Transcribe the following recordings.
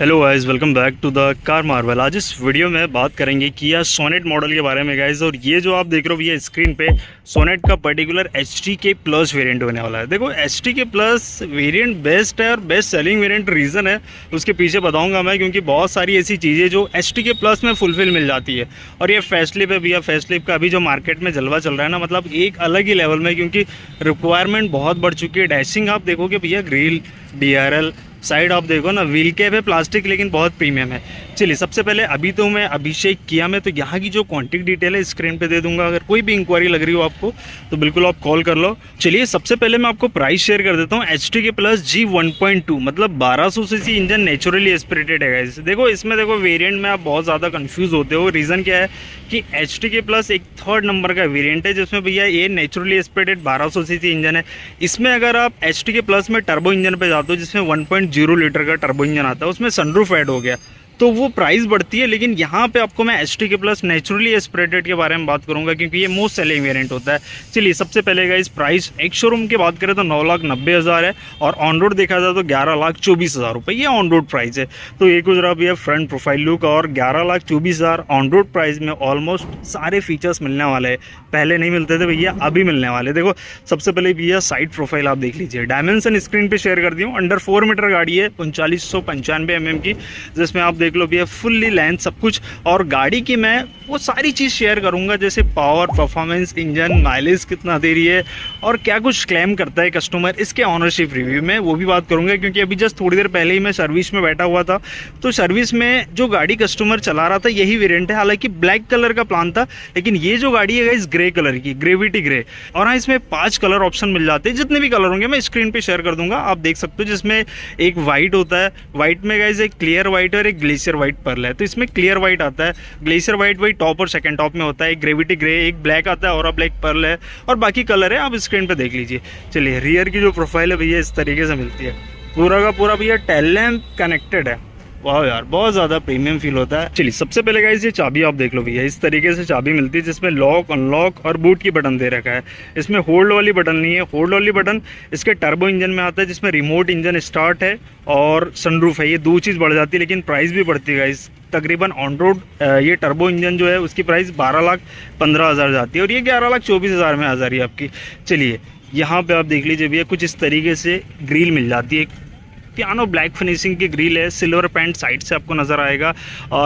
Hello guys, welcome back to the Car Marvel. आज इस video में बात करेंगे किया सोनेट मॉडल के बारे में गाइस। और ये जो आप देख रहे हो भैया स्क्रीन पे, सोनेट का पर्टिकुलर HTK प्लस वेरिएंट होने वाला है। देखो HTK प्लस वेरिएंट बेस्ट है और बेस्ट सेलिंग वेरिएंट रीज़न है उसके पीछे बताऊंगा मैं, क्योंकि बहुत सारी ऐसी चीज़ें जो HTK प्लस में फुलफिल मिल जाती है। और ये फेसलिप है भैया, फेसलिप का अभी जो मार्केट में जलवा चल रहा है ना, मतलब एक अलग ही लेवल में, क्योंकि रिक्वायरमेंट बहुत बढ़ चुकी है। डैशिंग आप देखोगे भैया, ग्रिल, DRL, साइड आप देखो ना, व्हील कैप है प्लास्टिक लेकिन बहुत प्रीमियम है। चलिए सबसे पहले अभी तो मैं अभिषेक किया में, तो यहाँ की जो कॉन्टैक्ट डिटेल है स्क्रीन पे दे दूंगा। अगर कोई भी इंक्वायरी लग रही हो आपको तो बिल्कुल आप कॉल कर लो। चलिए सबसे पहले मैं आपको प्राइस शेयर कर देता हूँ। HTK प्लस G 1.2 मतलब 1200 सीसी इंजन नेचुरली एस्पिरेटेड है। देखो इसमें देखो वेरिएंट में आप बहुत ज़्यादा कंफ्यूज होते हो। रीज़न क्या है कि HTK प्लस एक थर्ड नंबर का वेरिएंट है जिसमें भैया ये नेचुरली एस्पिरेटेड 1200 सीसी इंजन है। इसमें अगर आप HTK प्लस में टर्बो इंजन पे जाते हो जिसमें 1.0 लीटर का टर्बो इंजन आता है, उसमें सनरूफ ऐड हो गया तो वो प्राइस बढ़ती है। लेकिन यहाँ पे आपको मैं HTK प्लस नेचुरली एस्पिरेटेड के बारे में बात करूँगा क्योंकि ये मोस्ट सेलिंग वेरिएंट होता है। चलिए सबसे पहले इस प्राइस एक शोरूम की बात करें तो 9,90,000 है और ऑन रोड देखा जाए तो 11,24,000 रुपये ये ऑन रोड प्राइस है। तो ये कुछ रहा भैया फ्रंट प्रोफाइल लुक, और 11,24,000 ऑन रोड प्राइस में ऑलमोस्ट सारे फीचर्स मिलने वाले हैं। पहले नहीं मिलते थे भैया, अभी मिलने वाले। देखो सबसे पहले भैया साइड प्रोफाइल आप देख लीजिए, डायमेंशन स्क्रीन पे शेयर कर दी हूँ। अंडर 4 मीटर गाड़ी है, 3995 mm की, जिसमें आप देख लो भैया फुल्ली लेंथ सब कुछ। और गाड़ी की मैं वो सारी चीज़ शेयर करूंगा जैसे पावर, परफॉर्मेंस, इंजन, माइलेज कितना दे रही है और क्या कुछ क्लेम करता है कस्टमर, इसके ऑनरशिप रिव्यू में वो भी बात करूंगा। क्योंकि अभी जस्ट थोड़ी देर पहले ही मैं सर्विस में बैठा हुआ था, तो सर्विस में जो गाड़ी कस्टमर चला रहा था यही वेरिएंट है। हालांकि ब्लैक कलर का प्लान था, लेकिन ये जो गाड़ी है इस ग्रे कलर की, ग्रेविटी ग्रे। और हाँ, इसमें 5 कलर ऑप्शन मिल जाते हैं। जितने भी कलर होंगे मैं स्क्रीन पे शेयर कर दूंगा, आप देख सकते हो। जिसमें एक वाइट होता है, वाइट में गाइस एक क्लियर वाइट और एक ग्लेशियर वाइट पर्ल है। तो इसमें क्लियर वाइट आता है, ग्लेशियर वाइट वही टॉप और सेकंड टॉप में होता है, एक ग्रेविटी ग्रे, एक ब्लैक आता है और ब्लैक पर्ल है, और बाकी कलर है आप स्क्रीन पे देख लीजिए। चलिए रियर की जो प्रोफाइल है भैया इस तरीके से मिलती है, पूरा का पूरा भैया टेल लैम्प कनेक्टेड है। वाह यार, बहुत ज़्यादा प्रीमियम फील होता है। चलिए सबसे पहले गाइस ये चाबी आप देख लो भैया, इस तरीके से चाबी मिलती है जिसमें लॉक, अनलॉक और बूट की बटन दे रखा है। इसमें होल्ड वाली बटन नहीं है। होल्ड वाली बटन इसके टर्बो इंजन में आता है जिसमें रिमोट इंजन स्टार्ट है और सनरूफ है। ये दो चीज़ बढ़ जाती है, लेकिन प्राइस भी बढ़ती है गाइस। तकरीबन ऑन रोड ये टर्बो इंजन जो है उसकी प्राइस 12,15,000 जाती है और ये 11,24,000 में आ जा रही है आपकी। चलिए यहाँ पे आप देख लीजिए भैया कुछ इस तरीके से ग्रिल मिल जाती है। पियानो ब्लैक फिनिशिंग की ग्रिल है, सिल्वर पेंट साइड से आपको नज़र आएगा।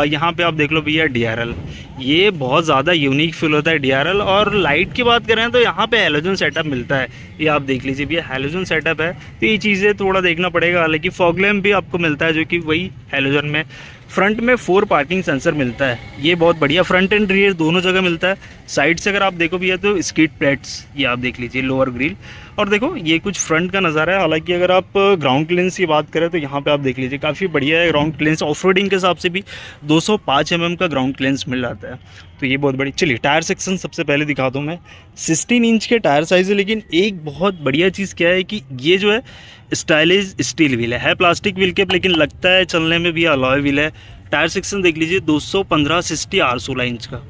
यहाँ पे आप देख लो भैया DRL, ये बहुत ज़्यादा यूनिक फील होता है DRL। और लाइट की बात करें तो यहाँ पे हैलोजन सेटअप मिलता है, ये आप देख लीजिए भैया हैलोजन सेटअप है। तो ये चीज़ें थोड़ा देखना पड़ेगा। हालांकि फॉग लैम्प भी आपको मिलता है जो कि वही हैलोजन में। फ्रंट में 4 पार्किंग सेंसर मिलता है, ये बहुत बढ़िया, फ्रंट एंड रियर दोनों जगह मिलता है। साइड से अगर आप देखो भैया तो स्किड प्लेट्स, ये आप देख लीजिए, लोअर ग्रिल। और देखो ये कुछ फ्रंट का नज़ारा है। हालांकि अगर आप ग्राउंड क्लियरेंस की बात करें तो यहाँ पे आप देख लीजिए काफ़ी बढ़िया है ग्राउंड क्लियरेंस। ऑफ रोडिंग के हिसाब से भी 205 mm का ग्राउंड क्लियरेंस मिल जाता है, तो ये बहुत बड़ी। चलिए टायर सेक्शन सबसे पहले दिखा दूँ मैं। 16 इंच के टायर साइज़ है, लेकिन एक बहुत बढ़िया चीज़ क्या है कि ये जो है स्टाइलिश स्टील व्हील है प्लास्टिक व्हील कैप, लेकिन लगता है चलने में भी अलॉय व्हील है। टायर सेक्शन देख लीजिए 215 60 R16 इंच का।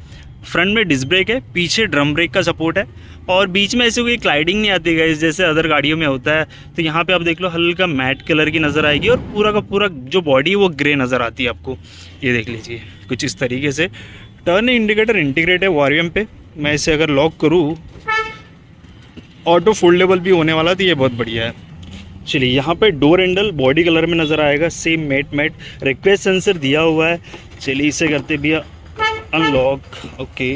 फ्रंट में डिस्क ब्रेक है, पीछे ड्रम ब्रेक का सपोर्ट है, और बीच में ऐसे कोई क्लाइडिंग नहीं आती है जैसे अदर गाड़ियों में होता है। तो यहाँ पे आप देख लो हल्का मैट कलर की नज़र आएगी और पूरा का पूरा जो बॉडी है वो ग्रे नज़र आती है आपको। ये देख लीजिए कुछ इस तरीके से। टर्न इंडिकेटर इंटीग्रेट है वॉरियम पे। मैं इसे अगर लॉक करूँ, ऑटो फोल्डेबल भी होने वाला, तो ये बहुत बढ़िया है। चलिए यहाँ पे डोर हैंडल बॉडी कलर में नज़र आएगा, सेम मैट। रिक्वेस्ट सेंसर दिया हुआ है। चलिए इसे करते भैया अनलॉक। ओके,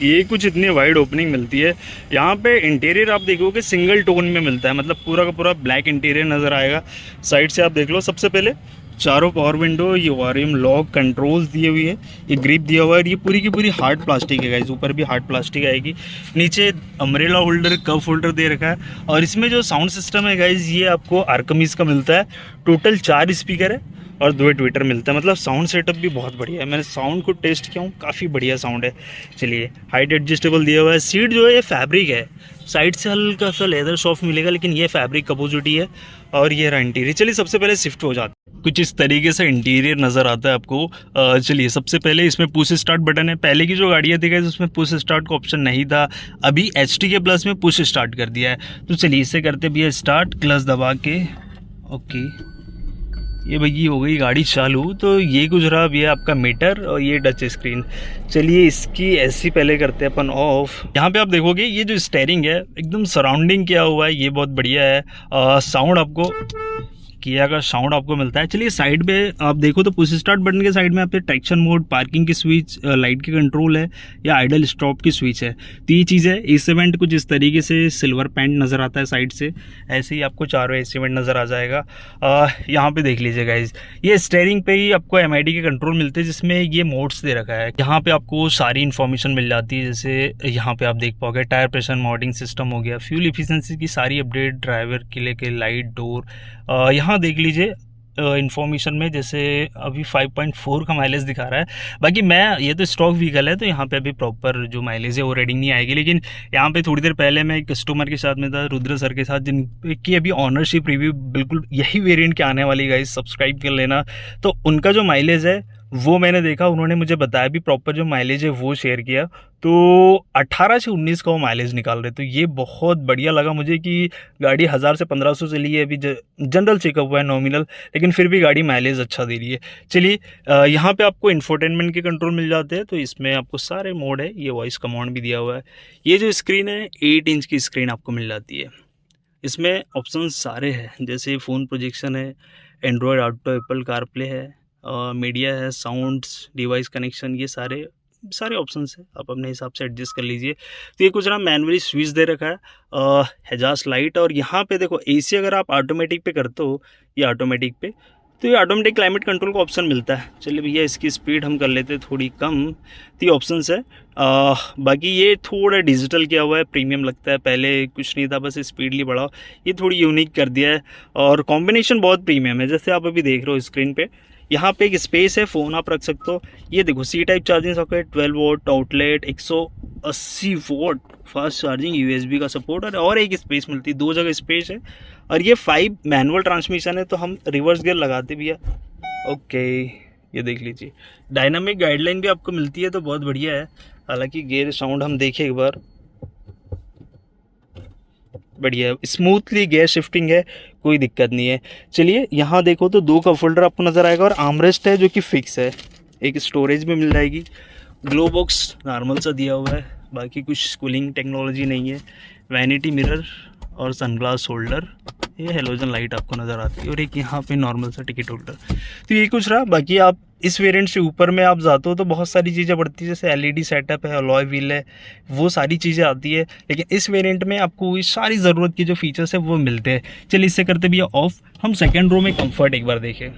ये कुछ इतनी वाइड ओपनिंग मिलती है। यहाँ पे इंटीरियर आप देखोगे सिंगल टोन में मिलता है, मतलब पूरा का पूरा ब्लैक इंटीरियर नज़र आएगा। साइड से आप देख लो, सबसे पहले चारों पावर विंडो, ये वॉल्यूम लॉक कंट्रोल्स दिए हुए है, ये ग्रिप दिया हुआ है। ये पूरी की पूरी हार्ड प्लास्टिक है गाइस, ऊपर भी हार्ड प्लास्टिक आएगी। नीचे अम्ब्रेला होल्डर, कप होल्डर दे रखा है। और इसमें जो साउंड सिस्टम है गाइस ये आपको आर्कमिस का मिलता है। टोटल 4 स्पीकर है और 2 ट्विटर मिलता है, मतलब साउंड सेटअप भी बहुत बढ़िया है। मैंने साउंड को टेस्ट किया हूँ, काफ़ी बढ़िया साउंड है। चलिए हाइट एडजस्टेबल दिया हुआ है। सीट जो है ये फैब्रिक है, साइड से हल्का सा लेदर सॉफ्ट मिलेगा, लेकिन ये फैब्रिक कपोजिटी है। और ये रहा इंटीरियर। चलिए सबसे पहले शिफ्ट हो जाते हैं, कुछ इस तरीके से इंटीरियर नज़र आता है आपको। चलिए सबसे पहले इसमें पुश स्टार्ट बटन है। पहले की जो गाड़ियाँ थी गाइस उसमें पुश स्टार्ट का ऑप्शन नहीं था, अभी HTK प्लस में पुश स्टार्ट कर दिया है। तो चलिए इसे करते भी है स्टार्ट, क्लच दबा के। ओके, ये भई हो गई गाड़ी चालू। तो ये कुछ रहा, अब ये आपका मीटर और ये टच स्क्रीन। चलिए इसकी ऐसी पहले करते हैं अपन ऑफ। यहाँ पे आप देखोगे ये जो स्टेयरिंग है एकदम सराउंडिंग किया हुआ है, ये बहुत बढ़िया है। साउंड आपको किया का साउंड आपको मिलता है। चलिए साइड पे आप देखो तो पुश स्टार्ट बटन के साइड में आपके ट्रैक्शन मोड, पार्किंग की स्विच, लाइट की कंट्रोल है या आइडल स्टॉप की स्विच है। तो ये चीज़ है। एसी वेंट कुछ इस तरीके से सिल्वर पेंट नज़र आता है साइड से, ऐसे ही आपको चारों एसी वेंट नज़र आ जाएगा। यहाँ पे देख लीजिए गाइज, ये स्टेयरिंग पे ही आपको MID के कंट्रोल मिलते हैं जिसमें ये मोड्स दे रखा है। यहाँ पे आपको सारी इन्फॉर्मेशन मिल जाती है, जैसे यहाँ पे आप देख पाओगे टायर प्रेशर मॉडिंग सिस्टम हो गया, फ्यूल इफिशिएंसी की सारी अपडेट, ड्राइवर के लिए के लाइट, डोर। यहाँ देख लीजिए इन्फॉर्मेशन में जैसे अभी 5.4 का माइलेज दिखा रहा है। बाकी मैं ये तो स्टॉक व्हीकल है तो यहाँ पे अभी प्रॉपर जो माइलेज है वो रीडिंग नहीं आएगी, लेकिन यहाँ पे थोड़ी देर पहले मैं एक कस्टमर के साथ में था, रुद्र सर के साथ, जिनकी अभी ऑनरशिप रिव्यू बिल्कुल यही वेरिएंट के आने वाली गाइस, सब्सक्राइब कर लेना। तो उनका जो माइलेज है वो मैंने देखा, उन्होंने मुझे बताया भी प्रॉपर जो माइलेज है वो शेयर किया, तो 18 से 19 का वो माइलेज निकाल रहे। तो ये बहुत बढ़िया लगा मुझे कि गाड़ी 1000 से 1500 चली है, अभी जनरल चेकअप हुआ है नॉमिनल, लेकिन फिर भी गाड़ी माइलेज अच्छा दे रही है। चलिए यहाँ पे आपको इंफोटेनमेंट के कंट्रोल मिल जाते हैं, तो इसमें आपको सारे मोड है, ये वॉइस कमांड भी दिया हुआ है। ये जो स्क्रीन है 8 इंच की स्क्रीन आपको मिल जाती है। इसमें ऑप्शन सारे हैं, जैसे फ़ोन प्रोजेक्शन है, एंड्रॉयड ऑटो, एप्पल कारप्ले है, मीडिया है, साउंड्स, डिवाइस कनेक्शन, ये सारे ऑप्शंस है, आप अपने हिसाब से एडजस्ट कर लीजिए। तो ये कुछ ना मैनुअली स्विच दे रखा है, एग्जॉस्ट लाइट। और यहाँ पे देखो AC अगर आप ऑटोमेटिक पे करते हो या ऑटोमेटिक पे, तो ये ऑटोमेटिक क्लाइमेट कंट्रोल का ऑप्शन मिलता है। चलिए भैया इसकी स्पीड हम कर लेते हैं थोड़ी कम, तो ये ऑप्शंस है। बाकी ये थोड़ा डिजिटल किया हुआ है, प्रीमियम लगता है, पहले कुछ नहीं था, बस स्पीडली बढ़ाओ, ये थोड़ी यूनिक कर दिया है। और कॉम्बिनेशन बहुत प्रीमियम है, जैसे आप अभी देख रहे हो स्क्रीन पे, यहाँ पे एक स्पेस है, फ़ोन आप रख सकते हो। ये देखो C type charging socket, 12 volt outlet, 180 vote fast charging, USB का सपोर्ट, और एक स्पेस मिलती है, 2 जगह स्पेस है। और ये 5 मैनुअल ट्रांसमिशन है, तो हम रिवर्स गियर लगाते भी है। ओके, ये देख लीजिए, डायनामिक गाइडलाइन भी आपको मिलती है, तो बहुत बढ़िया है। हालांकि गियर साउंड हम देखें एक बार, बढ़िया है, स्मूथली गियर शिफ्टिंग है, कोई दिक्कत नहीं है। चलिए यहाँ देखो तो 2 कप होल्डर आपको नज़र आएगा, और आर्मरेस्ट है जो कि फिक्स है, एक स्टोरेज में मिल जाएगी। ग्लो बॉक्स नॉर्मल सा दिया हुआ है, बाकी कुछ कूलिंग टेक्नोलॉजी नहीं है। वैनिटी मिरर और सनग्लास होल्डर, ये हेलोजन लाइट आपको नज़र आती है, और एक यहाँ पे नॉर्मल सा टिकट होल्डर। तो ये कुछ रहा। बाकी आप इस वेरिएंट से ऊपर में आप जाते हो तो बहुत सारी चीज़ें बढ़ती है, जैसे LED सेटअप है, अलॉय व्हील है, वो सारी चीज़ें आती है, लेकिन इस वेरिएंट में आपको ये सारी ज़रूरत की जो फीचर्स है वो मिलते हैं। चलिए इससे करते भी ऑफ। हम सेकेंड रो में कंफर्ट एक बार देखें।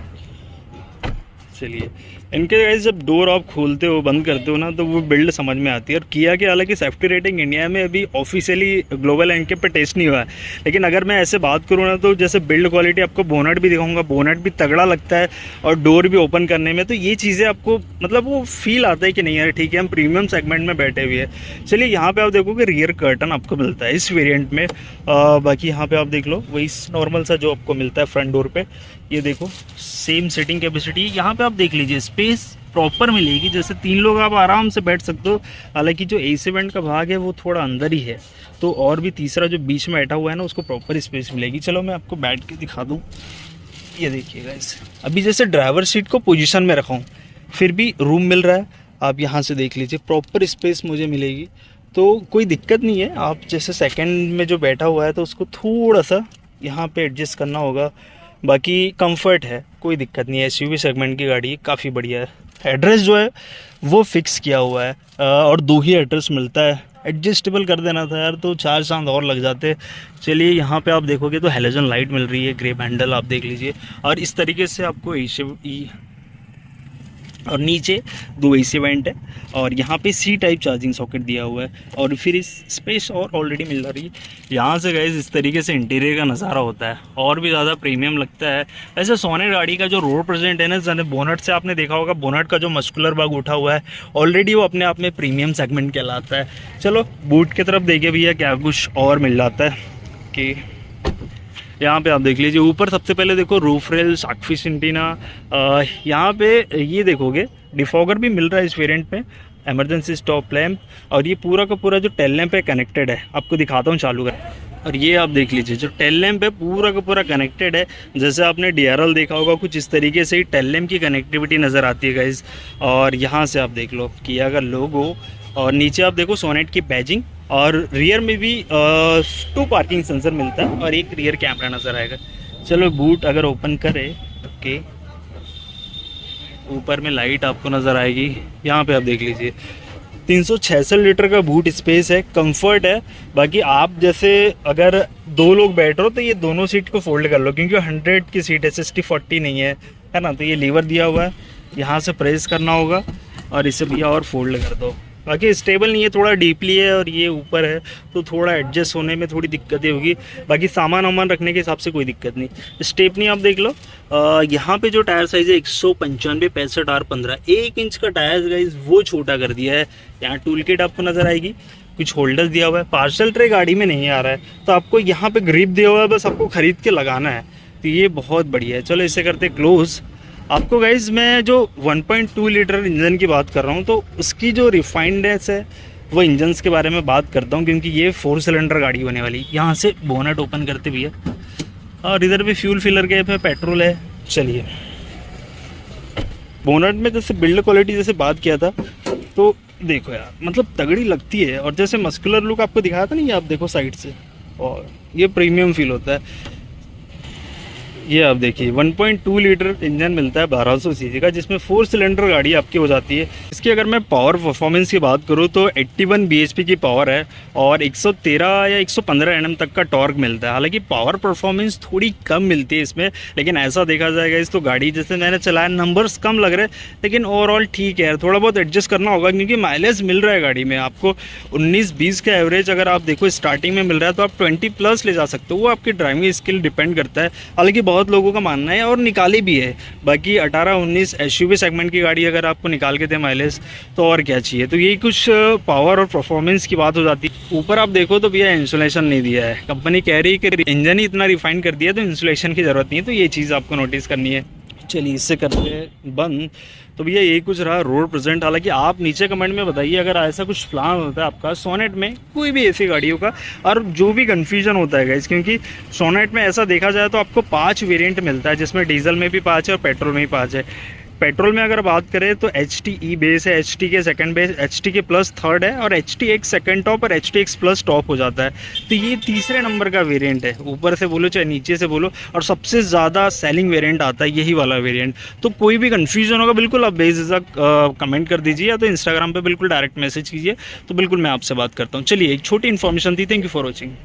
चलिए इनके गाइस जब डोर आप खोलते हो बंद करते हो ना, तो वो बिल्ड समझ में आती है। और किया कि हालांकि सेफ्टी रेटिंग इंडिया में अभी ऑफिशियली ग्लोबल एनकेप पे टेस्ट नहीं हुआ है, लेकिन अगर मैं ऐसे बात करूँ ना, तो जैसे बिल्ड क्वालिटी, आपको बोनट भी दिखाऊंगा, बोनट भी तगड़ा लगता है, और डोर भी ओपन करने में, तो ये चीज़ें आपको मतलब वो फील आता है कि नहीं यार ठीक है, हम प्रीमियम सेगमेंट में बैठे हुए हैं। चलिए यहाँ पर आप देखोगे रियर कर्टन आपको मिलता है इस वेरियंट में। बाकी यहाँ पर आप देख लो वही नॉर्मल सा जो आपको मिलता है फ्रंट डोर पर। ये देखो सेम सीटिंग कैपेसिटी, यहाँ पे आप देख लीजिए स्पेस प्रॉपर मिलेगी, जैसे 3 लोग आप आराम से बैठ सकते हो। हालांकि जो AC वेंट का भाग है वो थोड़ा अंदर ही है, तो और भी तीसरा जो बीच में बैठा हुआ है ना, उसको प्रॉपर स्पेस मिलेगी। चलो मैं आपको बैठ के दिखा दूँ। ये देखिएगा इसे, अभी जैसे ड्राइवर सीट को पोजीशन में रखा हूँ, फिर भी रूम मिल रहा है। आप यहाँ से देख लीजिए प्रॉपर स्पेस मुझे मिलेगी, तो कोई दिक्कत नहीं है। आप जैसे सेकेंड में जो बैठा हुआ है तो उसको थोड़ा सा यहाँ पर एडजस्ट करना होगा। बाकी कंफर्ट है, कोई दिक्कत नहीं है। SUV सेगमेंट की गाड़ी काफ़ी बढ़िया है। एड्रेस जो है वो फिक्स किया हुआ है, और 2 ही एड्रेस मिलता है। एडजस्टेबल कर देना था यार, तो 4 चांद और लग जाते। चलिए यहाँ पे आप देखोगे तो हेलोजन लाइट मिल रही है, ग्रे हैंडल आप देख लीजिए, और इस तरीके से आपको और नीचे 2 AC वेंट है, और यहाँ पे C टाइप चार्जिंग सॉकेट दिया हुआ है, और फिर इस स्पेस और ऑलरेडी मिल रही है। यहाँ से गाइस इस तरीके से इंटीरियर का नज़ारा होता है, और भी ज़्यादा प्रीमियम लगता है। वैसे सोनेट गाड़ी का जो रोड प्रेजेंट है ना, बोनट से आपने देखा होगा, बोनट का जो मस्कुलर भाग उठा हुआ है ऑलरेडी, वो अपने आप में प्रीमियम सेगमेंट कहलाता है। चलो बूट की तरफ देखे भैया क्या कुछ और मिल जाता है कि यहाँ पे आप देख लीजिए। ऊपर सबसे पहले देखो रूफ रेल, शार्कफिश एंटीना, यहाँ पे ये देखोगे डिफॉगर भी मिल रहा है इस वेरिएंट में, इमरजेंसी स्टॉप लैम्प, और ये पूरा का पूरा जो टेल लैम्प है कनेक्टेड है। आपको दिखाता हूँ चालू कर। और ये आप देख लीजिए जो टेल लैम्प है पूरा का पूरा कनेक्टेड है। जैसे आपने DRL देखा होगा कुछ इस तरीके से ही टेल लैम्प की कनेक्टिविटी नज़र आती है गाइज। और यहाँ से आप देख लो किया का लोगो, और नीचे आप देखो सोनेट की बैजिंग, और रियर में भी 2 पार्किंग सेंसर मिलता है और एक रियर कैमरा नज़र आएगा। चलो बूट अगर ओपन करें, ओके, ऊपर में लाइट आपको नज़र आएगी। यहाँ पे आप देख लीजिए 366 लीटर का बूट स्पेस है, कंफर्ट है। बाकी आप जैसे अगर 2 लोग बैठ रहे हो तो ये दोनों सीट को फोल्ड कर लो, क्योंकि 100 की सीट है, 60-40 नहीं है ना। तो ये लीवर दिया हुआ है, यहाँ से प्रेस करना होगा और इसे भैया और फोल्ड कर दो। बाकी स्टेबल नहीं है, थोड़ा डीपली है और ये ऊपर है तो थोड़ा एडजस्ट होने में थोड़ी दिक्कतें होगी। बाकी सामान वामान रखने के हिसाब से कोई दिक्कत नहीं। स्टेपनी आप देख लो, यहाँ पे जो टायर साइज़ है 195 65 R15, 1 इंच का टायर गाइस वो छोटा कर दिया है। यहाँ टूल किट आपको नज़र आएगी, कुछ होल्डर्स दिया हुआ है। पार्सल ट्रे गाड़ी में नहीं आ रहा है तो आपको यहाँ पे ग्रिप दिया हुआ है, बस आपको ख़रीद के लगाना है। तो ये बहुत बढ़िया है। चलो इसे करते क्लोज़। आपको गाइज़ मैं जो 1.2 लीटर इंजन की बात कर रहा हूँ तो उसकी जो रिफाइंडनेस है वो इंजन्स के बारे में बात करता हूँ, क्योंकि ये 4 सिलेंडर गाड़ी होने वाली। यहाँ से बोनट ओपन करते भी है और इधर भी फ्यूल फिलर गैप है, पेट्रोल है। चलिए बोनट में जैसे बिल्ड क्वालिटी जैसे बात किया था तो देखो यार मतलब तगड़ी लगती है, और जैसे मस्कुलर लुक आपको दिखाया था ना, ये आप देखो साइड से, और ये प्रीमियम फील होता है। ये आप देखिए 1.2 लीटर इंजन मिलता है 1200 सीसी का, जिसमें 4 सिलेंडर गाड़ी आपकी हो जाती है। इसकी अगर मैं पावर परफॉर्मेंस की बात करूँ तो 81 bhp की पावर है और 113 या 115 Nm तक का टॉर्क मिलता है। हालांकि पावर परफॉर्मेंस थोड़ी कम मिलती है इसमें, लेकिन ऐसा देखा जाएगा इस तो गाड़ी जैसे मैंने चलाया नंबर्स कम लग रहे हैं, लेकिन ओवरऑल ठीक है। थोड़ा बहुत एडजस्ट करना होगा क्योंकि माइलेज मिल रहा है गाड़ी में आपको 19-20 का एवरेज अगर आप देखो स्टार्टिंग में मिल रहा है तो आप 20+ ले जा सकते हो। वो आपकी ड्राइविंग स्किल डिपेंड करता है। हालांकि बहुत लोगों का मानना है और निकाली भी है। बाकी 18-19 SUV सेगमेंट की गाड़ी अगर आपको निकाल के दे माइलेज तो और क्या चाहिए। तो यही कुछ पावर और परफॉर्मेंस की बात हो जाती है। ऊपर आप देखो तो भैया इंसुलेशन नहीं दिया है, कंपनी कह रही है कि इंजन ही इतना रिफाइन कर दिया तो इंसुलेशन की ज़रूरत नहीं है। तो ये चीज़ आपको नोटिस करनी है। चलिए इससे करते हैं बंद। तो भैया यही कुछ रहा रोड प्रेजेंट। हालांकि आप नीचे कमेंट में बताइए अगर ऐसा कुछ प्लान होता है आपका सोनेट में कोई भी ऐसी गाड़ियों का, और जो भी कन्फ्यूजन होता है गाइस, क्योंकि सोनेट में ऐसा देखा जाए तो आपको 5 वेरिएंट मिलता है, जिसमें डीजल में भी 5 है और पेट्रोल में भी 5 है। पेट्रोल में अगर बात करें तो HT-E बेस है, HT के सेकंड बेस, HT के प्लस थर्ड है, और HT-X सेकंड टॉप और HT-X प्लस टॉप हो जाता है। तो ये तीसरे नंबर का वेरिएंट है, ऊपर से बोलो चाहे नीचे से बोलो, और सबसे ज़्यादा सेलिंग वेरिएंट आता है यही वाला वेरिएंट। तो कोई भी कन्फ्यूजन होगा बिल्कुल आप बेझिझक कमेंट कर दीजिए, या तो इंस्टाग्राम पर बिल्कुल डायरेक्ट मैसेज कीजिए, तो बिल्कुल मैं आपसे बात करता हूँ। चलिए एक छोटी इन्फॉर्मेशन थी। Thank you for watching.